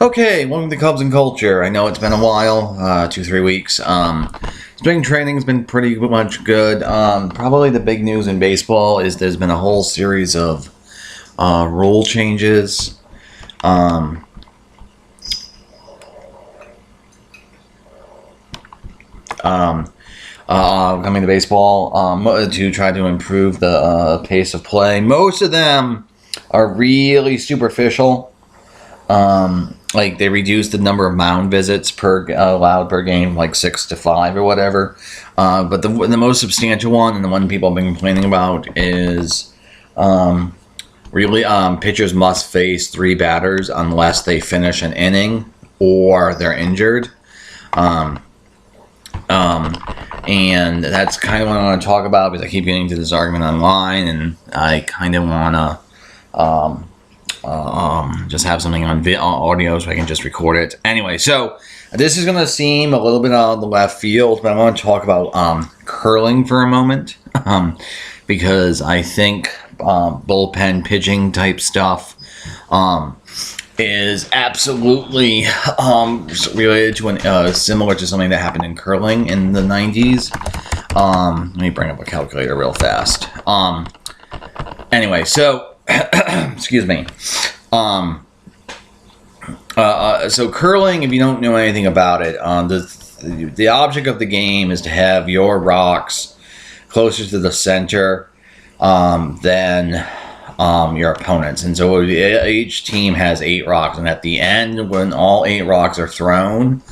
Okay, welcome to Cubs and Culture. I know it's been a while, 2-3 weeks. Spring training's been pretty much good. Probably the big news in baseball is there's been a whole series of rule changes. Coming to baseball to try to improve the pace of play. Most of them are really superficial. Like they reduced the number of mound visits per allowed per game, like 6 to 5 or whatever. But the most substantial one, and the one people have been complaining about, is really pitchers must face 3 batters unless they finish an inning or they're injured. And that's kind of what I want to talk about because I keep getting into this argument online, and I kind of want to just have something on audio so I can just record it. Anyway, so this is going to seem a little bit out of the left field, but I want to talk about curling for a moment because I think bullpen pitching type stuff is absolutely related to similar to something that happened in curling in the 90s. Let me bring up a calculator real fast. Anyway, so excuse me. So curling, if you don't know anything about it, the object of the game is to have your rocks closer to the center than your opponents. And so each team has 8 rocks, and at the end, when all 8 rocks are thrown,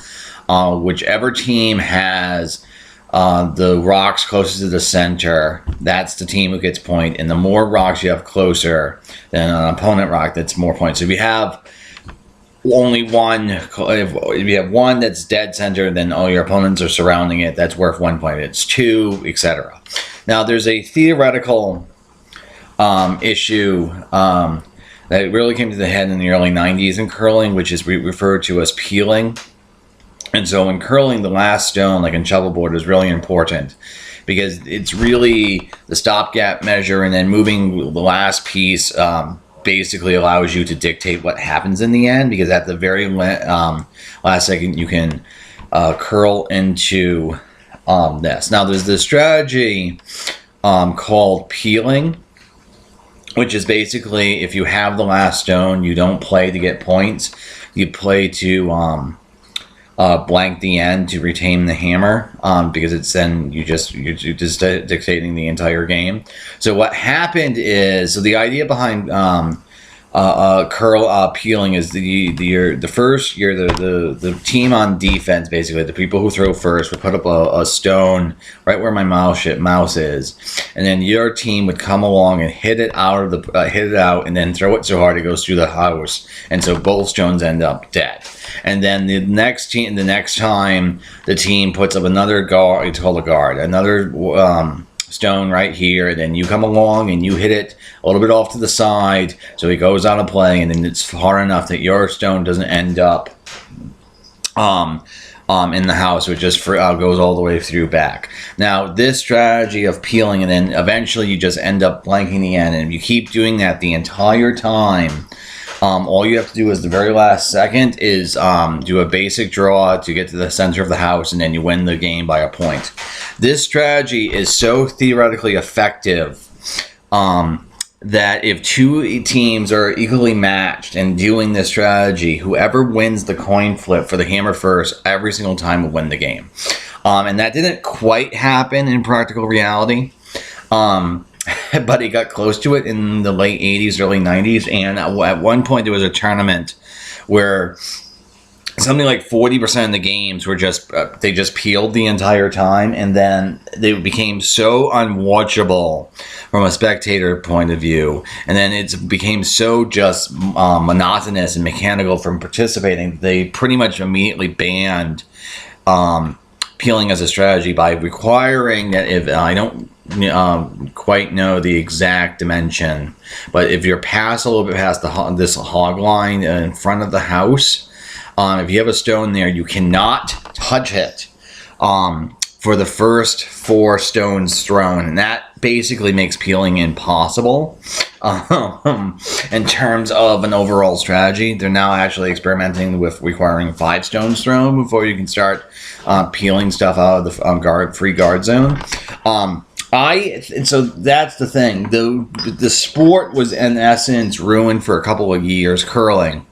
whichever team has the rocks closest to the center, that's the team who gets point. And the more rocks you have closer than an opponent rock, that's more points. So if you have only one, if you have one that's dead center, then all your opponents are surrounding it, that's worth 1 point. It's 2, etc. Now there's a theoretical issue that really came to the head in the early 90s in curling, which is referred to as peeling. And so in curling, the last stone, like in shuffleboard, is really important because it's really the stopgap measure, and then moving the last piece basically allows you to dictate what happens in the end, because at the very last second you can curl into this. Now there's this strategy called peeling, which is basically if you have the last stone, you don't play to get points. You play to blank the end to retain the hammer, because it's then you're just dictating the entire game. So what happened is, so the idea behind peeling is the team on defense, basically the people who throw first, would put up a stone right where my mouse is, and then your team would come along and hit it out, and then throw it so hard it goes through the house, and so both stones end up dead. And then the next time the team puts up another guard, it's called a guard, another stone right here, then you come along and you hit it a little bit off to the side so it goes out of play, and then it's far enough that your stone doesn't end up in the house, which just goes all the way through back. Now this strategy of peeling, and then eventually you just end up blanking the end, and if you keep doing that the entire time, all you have to do is the very last second is do a basic draw to get to the center of the house, and then you win the game by a point. This strategy is so theoretically effective that if 2 teams are equally matched in doing this strategy, whoever wins the coin flip for the hammer first every single time will win the game. And that didn't quite happen in practical reality. But it got close to it in the late 80s, early 90s, and at one point there was a tournament where something like 40% of the games were they just peeled the entire time, and then they became so unwatchable from a spectator point of view, and then it became so just monotonous and mechanical from participating, they pretty much immediately banned peeling as a strategy by requiring that, if I don't quite know the exact dimension, but if you're past a little bit past this hog line in front of the house, if you have a stone there, you cannot touch it for the first 4 stones thrown, and that basically makes peeling impossible. in terms of an overall strategy. They're now actually experimenting with requiring 5 stones thrown before you can start peeling stuff out of the free guard zone. And so that's the thing. The sport was in essence ruined for a couple of years, curling,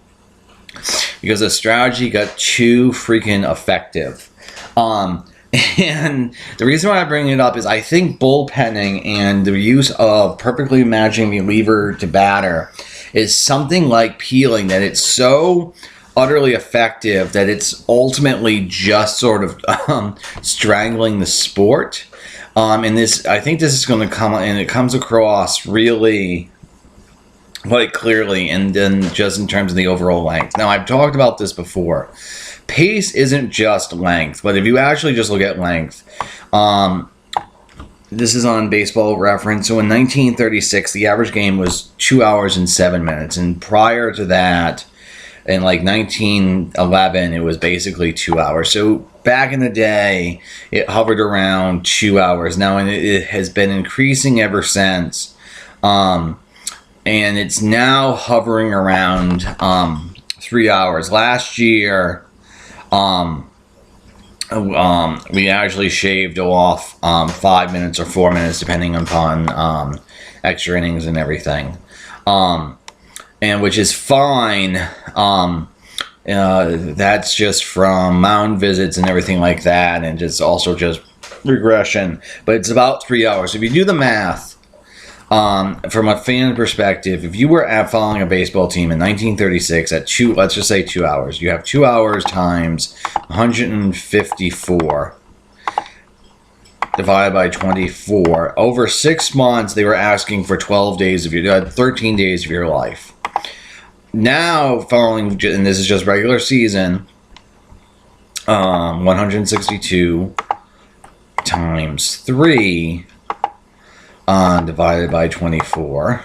because the strategy got too freaking effective. And the reason why I bring it up is I think bullpenning and the use of perfectly matching reliever to batter is something like peeling, that it's so utterly effective that it's ultimately just sort of strangling the sport. And I think this is going to come, and it comes across really quite clearly, and then just in terms of the overall length. Now, I've talked about this before. Pace isn't just length, but if you actually just look at length, this is on Baseball Reference. So in 1936, the average game was 2 hours and 7 minutes, and prior to that, in like 1911, it was basically 2 hours. So back in the day, it hovered around 2 hours. Now, and it has been increasing ever since. And it's now hovering around 3 hours. Last year, we actually shaved off 5 minutes or 4 minutes, depending upon extra innings and everything. And which is fine. That's just from mound visits and everything like that, and it's also just regression. But it's about 3 hours. If you do the math, from a fan perspective, if you were following a baseball team in 1936 at let's just say 2 hours, you have 2 hours times 154 divided by 24. Over 6 months, they were asking for 13 days of your life. Now, following, and this is just regular season, 162 times 3 divided by 24.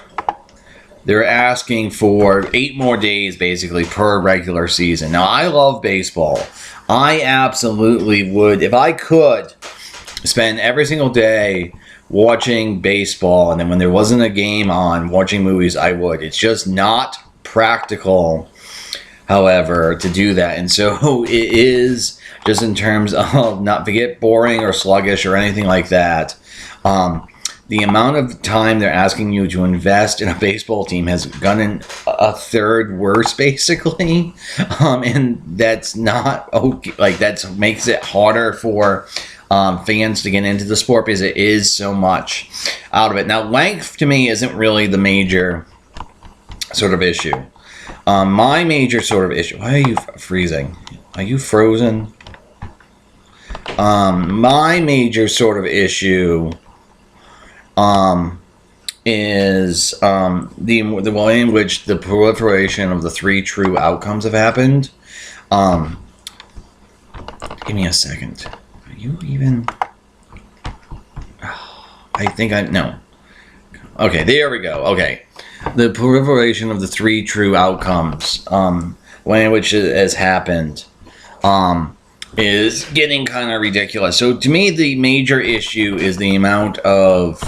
They're asking for 8 more days, basically, per regular season. Now, I love baseball. I absolutely would, if I could, spend every single day watching baseball, and then when there wasn't a game on, watching movies, I would. It's just not practical, however, to do that. And so it is, just in terms of not to get boring or sluggish or anything like that, the amount of time they're asking you to invest in a baseball team has gotten a third worse, basically. And that's not okay. Like, that makes it harder for fans to get into the sport, because it is so much out of it. Now, length to me isn't really the major sort of issue. My major sort of issue. Why are you freezing? Are you frozen? My major sort of issue is the way in which the proliferation of the 3 true outcomes have happened. Give me a second. Are you even? I think no. Okay, there we go. Okay. The proliferation of the 3 true outcomes, way in which it has happened, is getting kind of ridiculous. So to me, the major issue is the amount of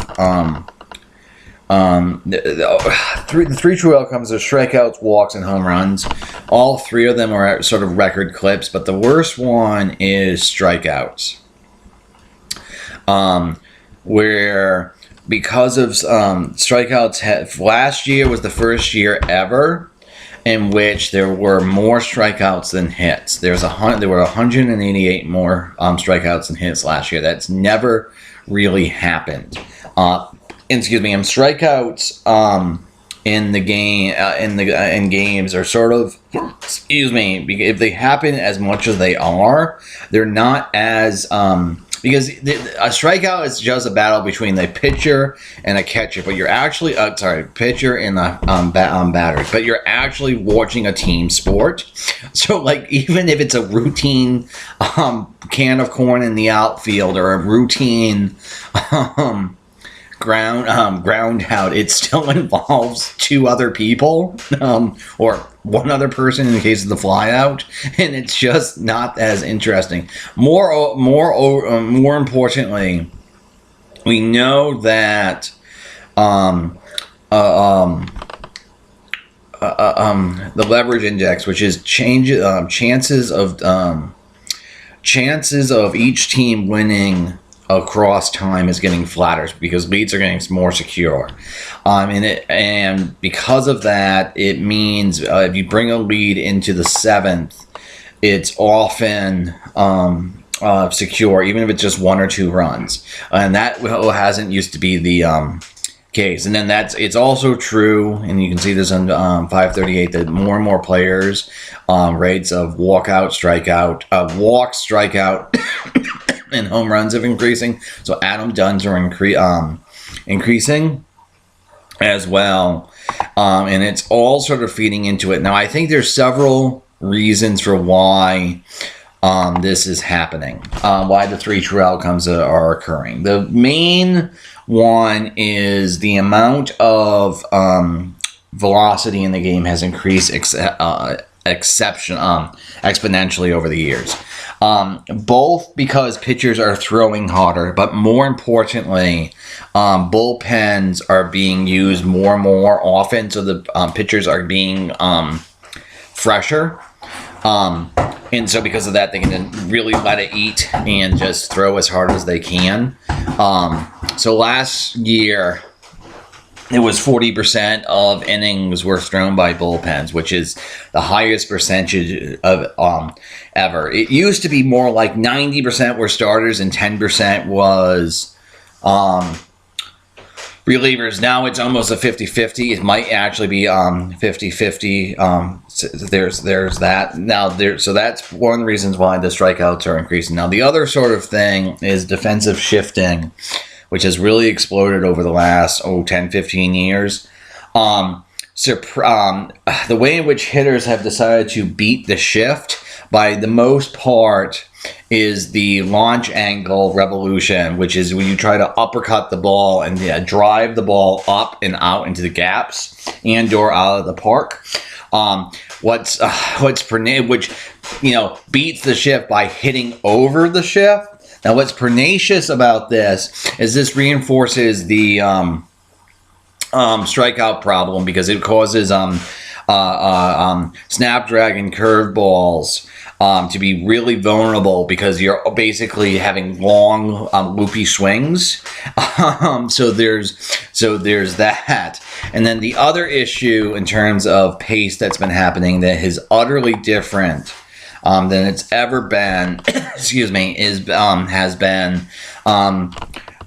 the 3 true outcomes are strikeouts, walks, and home runs. All 3 of them are at sort of record clips, but the worst one is strikeouts, where, because of strikeouts, last year was the first year ever in which there were more strikeouts than hits. There were 188 more strikeouts than hits last year. That's never really happened. Strikeouts in the game in games are sort of, if they happen as much as they are, they're not as because a strikeout is just a battle between the pitcher and a catcher, but you're actually pitcher and the batter, but you're actually watching a team sport. So, like, even if it's a routine can of corn in the outfield, or a routine ground out, it still involves 2 other people, or 1 other person in the case of the fly out, and it's just not as interesting. More importantly, we know that the leverage index, which is chances of each team winning across time is getting flatter because leads are getting more secure, and because of that, it means if you bring a lead into the seventh, it's often secure, even if it's just 1 or 2 runs, and that hasn't used to be the case. And then it's also true, and you can see this on 538, that more and more players rates of walk, strikeout, and home runs have increasing. So Adam Dunn's are increasing as well, and it's all sort of feeding into it. Now I think there's several reasons for why this is happening, why the 3 true outcomes are occurring. The main one is the amount of velocity in the game has increased exponentially over the years. Both because pitchers are throwing harder, but more importantly, bullpens are being used more and more often, so the pitchers are being fresher. And so because of that, they can really let it eat and just throw as hard as they can. So last year, it was 40% of innings were thrown by bullpens, which is the highest percentage of ever. It used to be more like 90% were starters and 10% was relievers. Now it's almost a 50-50. It might actually be 50-50. There's that. Now so that's one of the reasons why the strikeouts are increasing. Now the other sort of thing is defensive shifting, which has really exploded over the last 10-15 years. The way in which hitters have decided to beat the shift, by the most part, is the launch angle revolution, which is when you try to uppercut the ball and drive the ball up and out into the gaps and or out of the park. Which beats the shift by hitting over the shift. Now, what's pernicious about this is this reinforces the strikeout problem, because it causes snapdragon curveballs to be really vulnerable, because you're basically having long loopy swings. So there's that. And then the other issue in terms of pace that's been happening that is utterly different than it's ever been, has been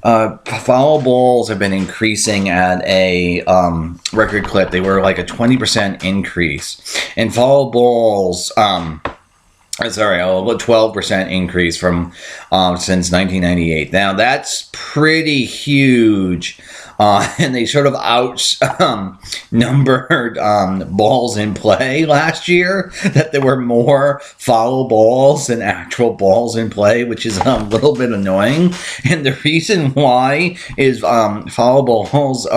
foul balls have been increasing at a record clip. They were like a 20% increase, and foul balls. A 12% increase from since 1998. Now that's pretty huge, and they sort of outnumbered balls in play last year. That there were more foul balls than actual balls in play, which is a little bit annoying. And the reason why is foul balls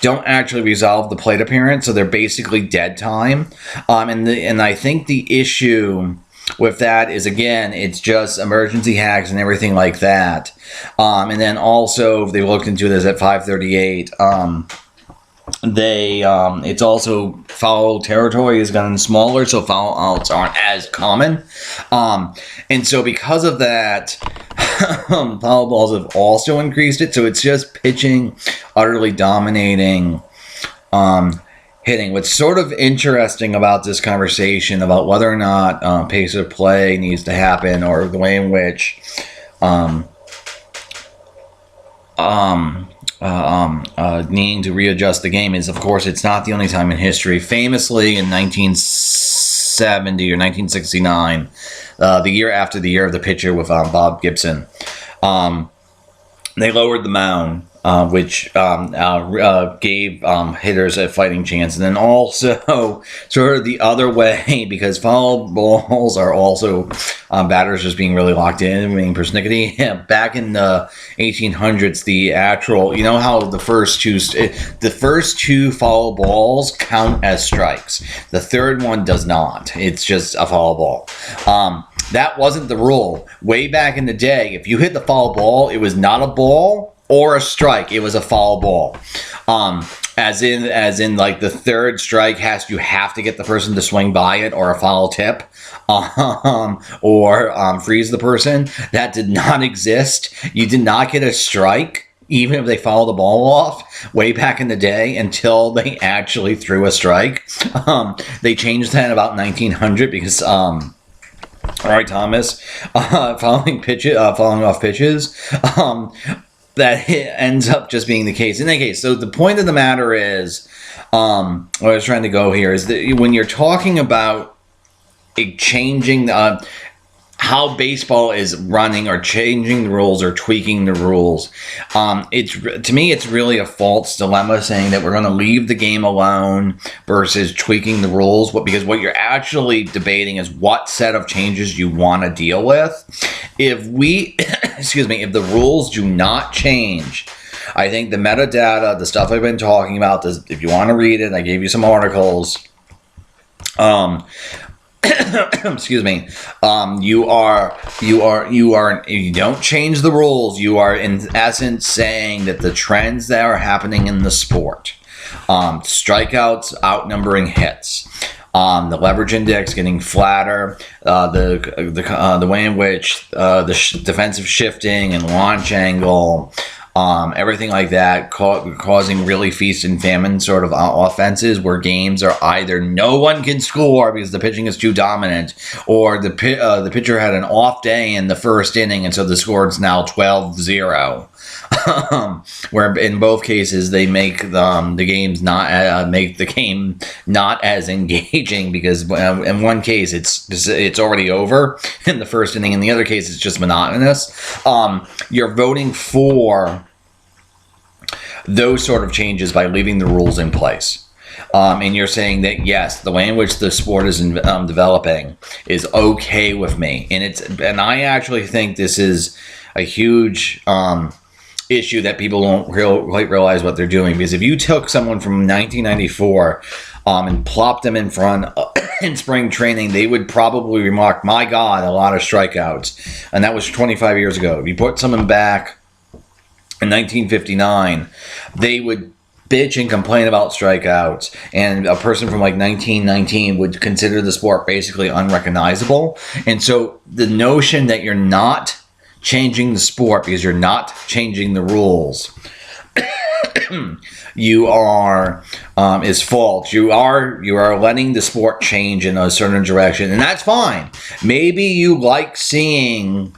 don't actually resolve the plate appearance, so they're basically dead time. And I think the issue with that is, again, it's just emergency hacks and everything like that. And then also, they looked into this at 538. It's also foul territory has gotten smaller, so foul outs aren't as common. And so because of that, foul balls have also increased it. So it's just pitching utterly dominating hitting. What's sort of interesting about this conversation about whether or not pace of play needs to happen, or the way in which needing to readjust the game is, of course, it's not the only time in history. Famously, in 1970 or 1969, the year after the year of the pitcher with Bob Gibson, they lowered the mound, which gave hitters a fighting chance. And then also sort of the other way, because foul balls are also batters just being really locked in, being persnickety. Yeah, back in the 1800s, the actual, you know how the first two foul balls count as strikes. The third one does not. It's just a foul ball. That wasn't the rule. Way back in the day, if you hit the foul ball, it was not a ball or a strike. It was a foul ball. as in like the third strike you have to get the person to swing by it or a foul tip, or freeze the person. That did not exist. You did not get a strike even if they fouled the ball off way back in the day until they actually threw a strike. They changed that in about 1900 because Roy Thomas following off pitches. That ends up just being the case. In any case, so the point of the matter is, what I was trying to go here is that when you're talking about changing how baseball is running or changing the rules or tweaking the rules, to me it's really a false dilemma saying that we're going to leave the game alone versus tweaking the rules. Because what you're actually debating is what set of changes you want to deal with. If we if the rules do not change, I think the metadata, the stuff I've been talking about, if you want to read it, I gave you some articles. Excuse me. You don't change the rules. You are in essence saying that the trends that are happening in the sport, strikeouts outnumbering hits, the leverage index getting flatter, the way in which the defensive shifting and launch angle, everything like that, causing really feast and famine sort of offenses where games are either no one can score because the pitching is too dominant, or the pitcher had an off day in the first inning and so the score is now 12-0. Where in both cases they make the games not make the game not as engaging because in one case it's already over in the first inning, in the other case it's just monotonous. You're voting for those sort of changes by leaving the rules in place. And you're saying that, yes, the way in which the sport is developing is okay with me. And I actually think this is a huge issue that people don't quite realize what they're doing. Because if you took someone from 1994 and plopped them in front in spring training, they would probably remark, my God, a lot of strikeouts. And that was 25 years ago. If you put someone back in 1959, they would bitch and complain about strikeouts, and a person from like 1919 would consider the sport basically unrecognizable. And so the notion that you're not changing the sport because you're not changing the rules is false. You are letting the sport change in a certain direction, and that's fine. Maybe you like seeing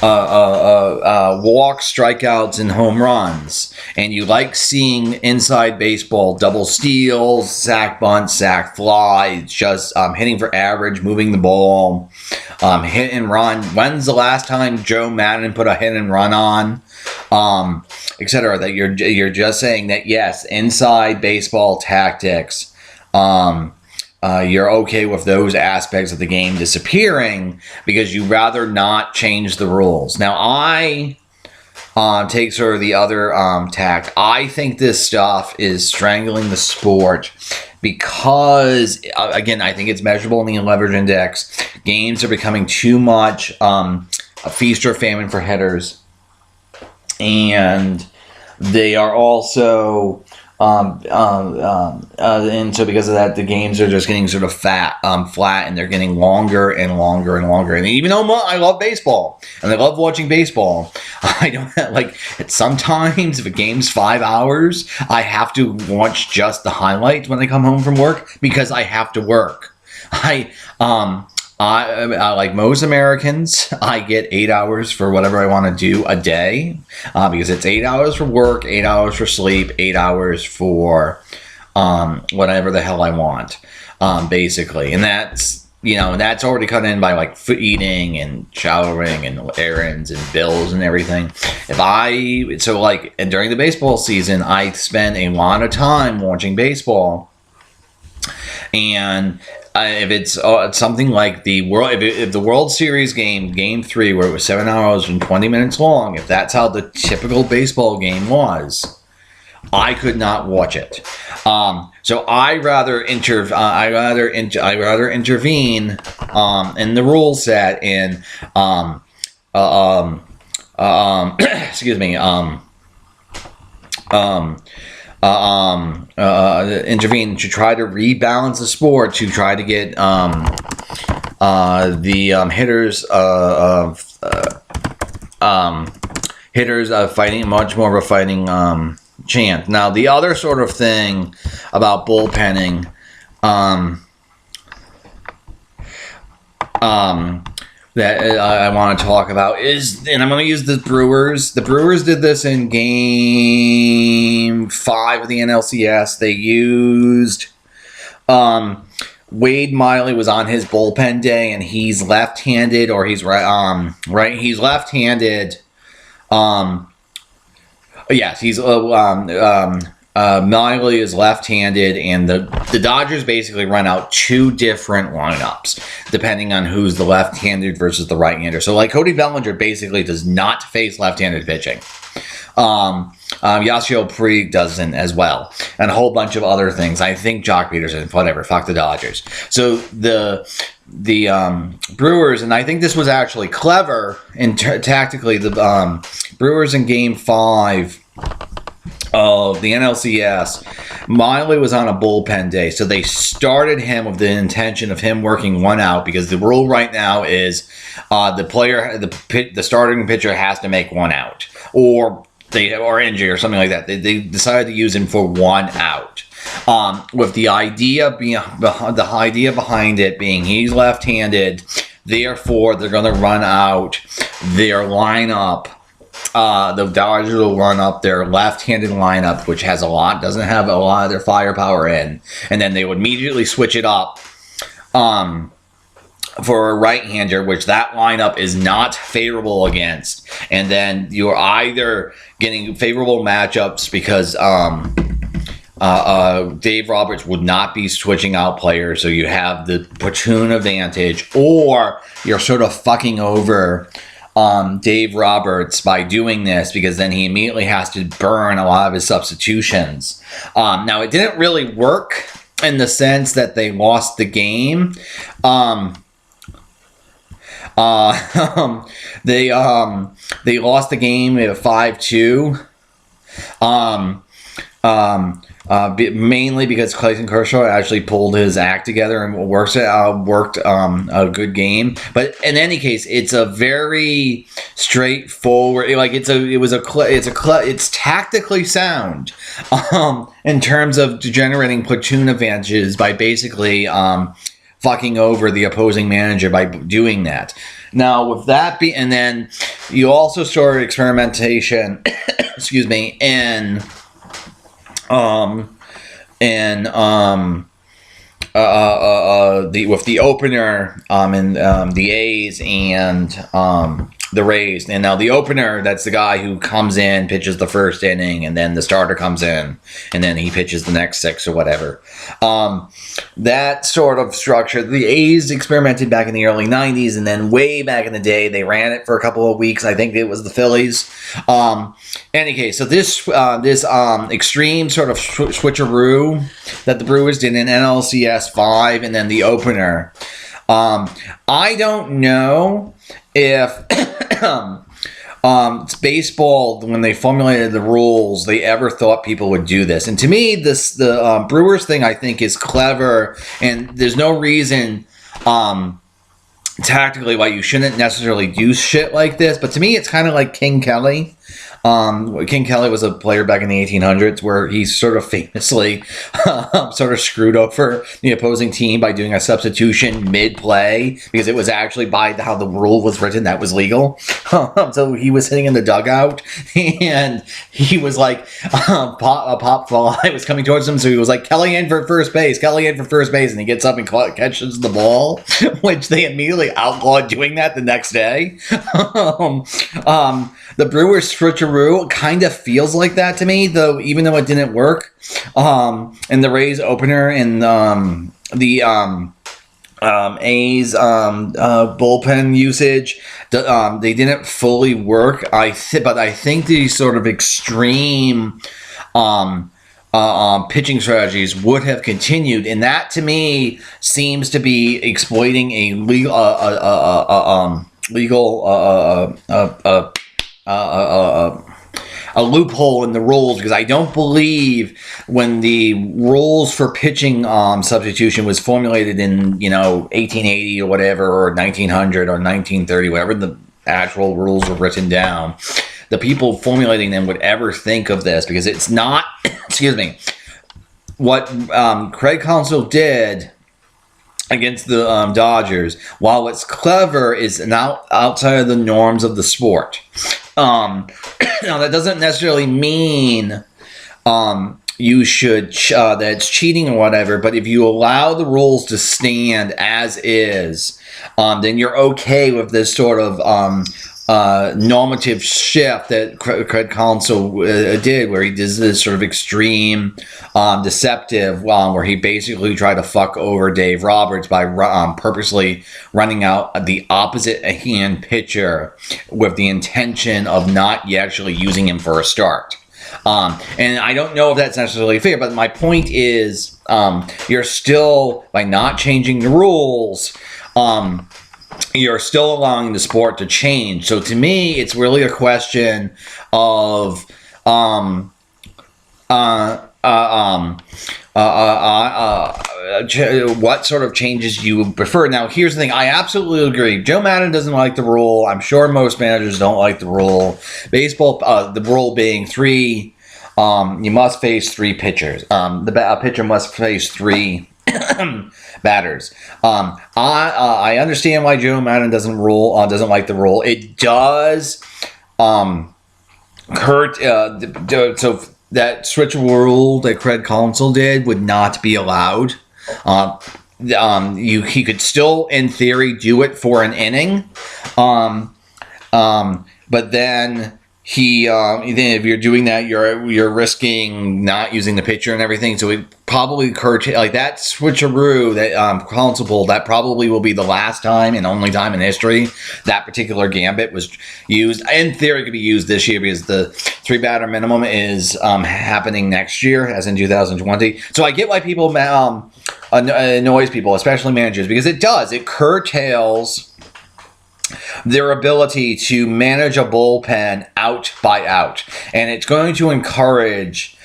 walks, strikeouts, and home runs, and you like seeing inside baseball double steals, sack bunt, sack fly, just hitting for average, moving the ball, hit and run. When's the last time Joe Madden put a hit and run on, etc.? That you're just saying that, yes, inside baseball tactics, you're okay with those aspects of the game disappearing because you rather not change the rules. Now, I take sort of the other tact. I think this stuff is strangling the sport because, again, I think it's measurable in the leverage index. Games are becoming too much a feast or famine for hitters. And they are also... and so because of that, the games are just getting sort of flat, and they're getting longer and longer and longer. And even though I love baseball and I love watching baseball, I don't like it. Sometimes if a game's 5 hours, I have to watch just the highlights when I come home from work because I have to work. I like most Americans, I get 8 hours for whatever I want to do a day, because it's 8 hours for work, 8 hours for sleep, 8 hours for whatever the hell I want, basically. And that's already cut in by like eating and showering and errands and bills and everything. And during the baseball season, I spend a lot of time watching baseball. And if it's something like if the World Series Game 3, where it was 7 hours and 20 minutes long, if that's how the typical baseball game was, I could not watch it. So I rather intervene in the rule set in excuse me, intervene to try to rebalance the sport, to try to get the hitters fighting much more of a fighting chance. Now, the other sort of thing about bullpenning, that I want to talk about is, and I'm going to use the Brewers. The Brewers did this in Game 5 of the NLCS. They used Wade Miley was on his bullpen day, and he's left-handed, or he's right. He's left-handed. Yes, he's Miley is left-handed, and the Dodgers basically run out two different lineups depending on who's the left-handed versus the right-hander. So, like, Cody Bellinger basically does not face left-handed pitching. Yasiel Puig doesn't as well, and a whole bunch of other things. I think Jock Peterson, whatever, fuck the Dodgers. So the Brewers, and I think this was actually clever and tactically. The Brewers in Game 5 of the NLCS, Miley was on a bullpen day, so they started him with the intention of him working one out, because the rule right now is the starting pitcher has to make one out, or injury or something like that. They decided to use him for one out, with the idea behind it being he's left-handed, therefore they're going to run out their lineup. The Dodgers will run up their left-handed lineup, which doesn't have a lot of their firepower in, and then they would immediately switch it up for a right-hander, which that lineup is not favorable against, and then you're either getting favorable matchups because Dave Roberts would not be switching out players, so you have the platoon advantage, or you're sort of fucking over Dave Roberts by doing this, because then he immediately has to burn a lot of his substitutions. Now, it didn't really work in the sense that they lost the game. They lost the game at 5-2. Mainly because Clayton Kershaw actually pulled his act together and worked a good game. But in any case, it's a very straightforward. Like it's tactically sound in terms of generating platoon advantages by basically fucking over the opposing manager by doing that. Now, with that and then you also started experimentation. excuse me, in with the opener in the A's and the Rays. And now the opener, that's the guy who comes in, pitches the first inning, and then the starter comes in, and then he pitches the next 6 or whatever. That sort of structure, the A's experimented back in the early 90s, and then way back in the day, they ran it for a couple of weeks. I think it was the Phillies. Any case, so this extreme sort of switcheroo that the Brewers did in NLCS 5 and then the opener, I don't know if it's baseball, when they formulated the rules, they ever thought people would do this. And to me, the Brewers thing, I think, is clever, and there's no reason tactically why you shouldn't necessarily do shit like this. But to me, it's kind of like King Kelly. King Kelly was a player back in the 1800s where he sort of famously sort of screwed over the opposing team by doing a substitution mid-play, because it was actually by how the rule was written that was legal. So he was sitting in the dugout, and he was like, a pop fly was coming towards him, so he was like, Kelly in for first base, and he gets up and catches the ball, which they immediately outlawed doing that the next day. The Brewers switcheroo kind of feels like that to me, though, even though it didn't work. And the Rays opener and the A's bullpen usage, they didn't fully work. But I think these sort of extreme pitching strategies would have continued, and that to me seems to be exploiting a a loophole in the rules, because I don't believe when the rules for pitching substitution was formulated in 1880 or whatever, or 1900 or 1930, whatever the actual rules were written down, the people formulating them would ever think of this, because it's not excuse me, what Craig Counsell did against the Dodgers, while it's clever, is now outside of the norms of the sport. Now that doesn't necessarily mean you should that it's cheating or whatever, but if you allow the rules to stand as is, then you're okay with this sort of normative shift that Craig Counsell did, where he does this sort of extreme, deceptive, where he basically tried to fuck over Dave Roberts by purposely running out the opposite hand pitcher with the intention of not actually using him for a start. And I don't know if that's necessarily fair, but my point is, you're still, by not changing the rules, you're still allowing the sport to change. So to me, it's really a question of what sort of changes you prefer. Now, here's the thing. I absolutely agree. Joe Madden doesn't like the rule. I'm sure most managers don't like the rule. Baseball, the rule being three, you must face three pitchers. The pitcher must face three batters. I understand why Joe Madden doesn't like the rule. It does hurt. So that switch rule that Craig Counsell did would not be allowed. He could still, in theory, do it for an inning. But then then if you're doing that, you're risking not using the pitcher and everything. So it probably like that switcheroo that Counsell pulled, that probably will be the last time and only time in history that particular gambit was used. In theory, it could be used this year, because the 3-batter minimum is happening next year, as in 2020. So I get why people annoys people, especially managers, because it curtails their ability to manage a bullpen out by out, and it's going to encourage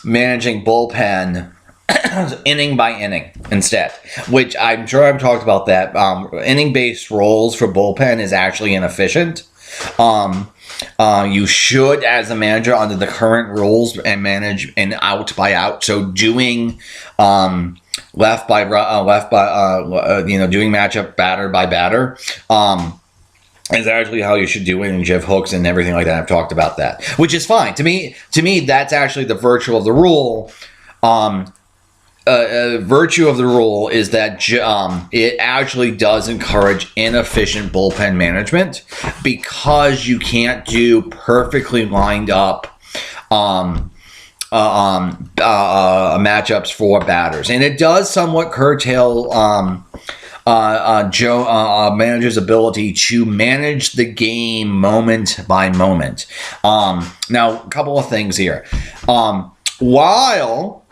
managing bullpen inning by inning instead, which I'm sure I've talked about that. Inning-based roles for bullpen is actually inefficient. You should, as a manager, under the current rules, and manage an out by out. So doing doing matchup batter by batter is actually how you should do it, and Jeff Hooks and everything like that. I've talked about that, which is fine. To me, that's actually the virtue of the rule. Virtue of the rule is that it actually does encourage inefficient bullpen management, because you can't do perfectly lined up matchups for batters, and it does somewhat curtail manager's ability to manage the game moment by moment. Now, a couple of things here. While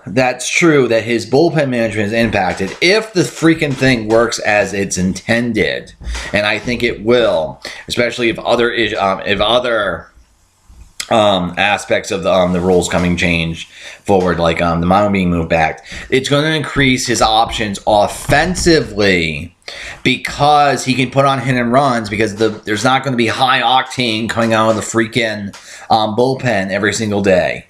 that's true that his bullpen management is impacted, if the freaking thing works as it's intended, and I think it will, especially if other aspects of the rules coming change forward, like the mound being moved back, it's going to increase his options offensively, because he can put on hit and runs, because there's not going to be high octane coming out of the freaking bullpen every single day,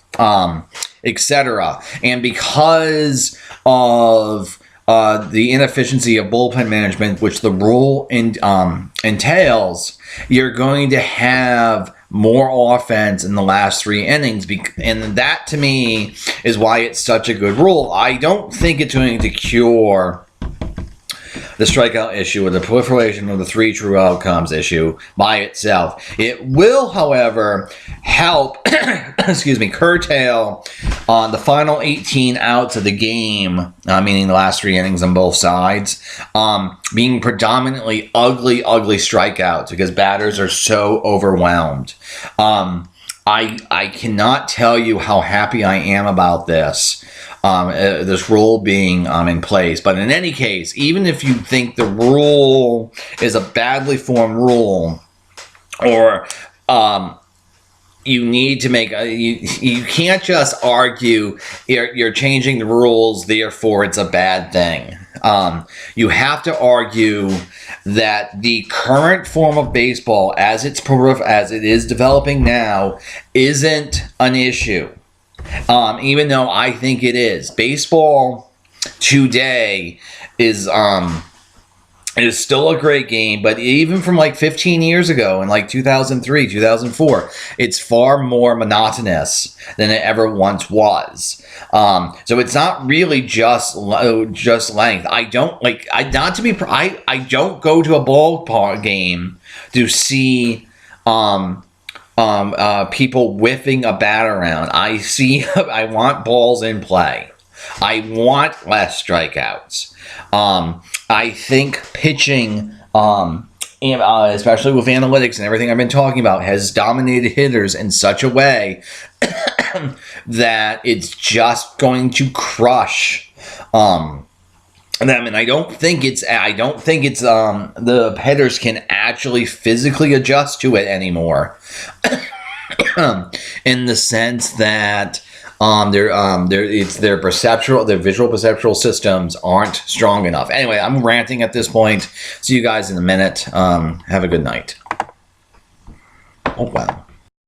etc. And because of the inefficiency of bullpen management, which the rule entails, you're going to have more offense in the last 3 innings. And that, to me, is why it's such a good rule. I don't think it's going to cure the strikeout issue or the proliferation of the 3 true outcomes issue by itself. It will, however, help curtail the final 18 outs of the game, meaning the last 3 innings on both sides, being predominantly ugly strikeouts, because batters are so overwhelmed. I cannot tell you how happy I am about this rule being in place. But in any case, even if you think the rule is a badly formed rule, or you need to make you can't just argue you're changing the rules, therefore it's a bad thing. You have to argue that the current form of baseball, as it is developing now, isn't an issue. Even though I think it is. Baseball today is still a great game, but even from like 15 years ago in like 2003, 2004, it's far more monotonous than it ever once was. So it's not really just length. I don't go to a ballpark game to see people whiffing a bat around. I want balls in play. I want less strikeouts. I think pitching, especially with analytics and everything I've been talking about, has dominated hitters in such a way that it's just going to crush them. And I don't think it's the hitters can actually physically adjust to it anymore. In the sense that their visual perceptual systems aren't strong enough. Anyway, I'm ranting at this point. See you guys in a minute. Have a good night. Oh wow.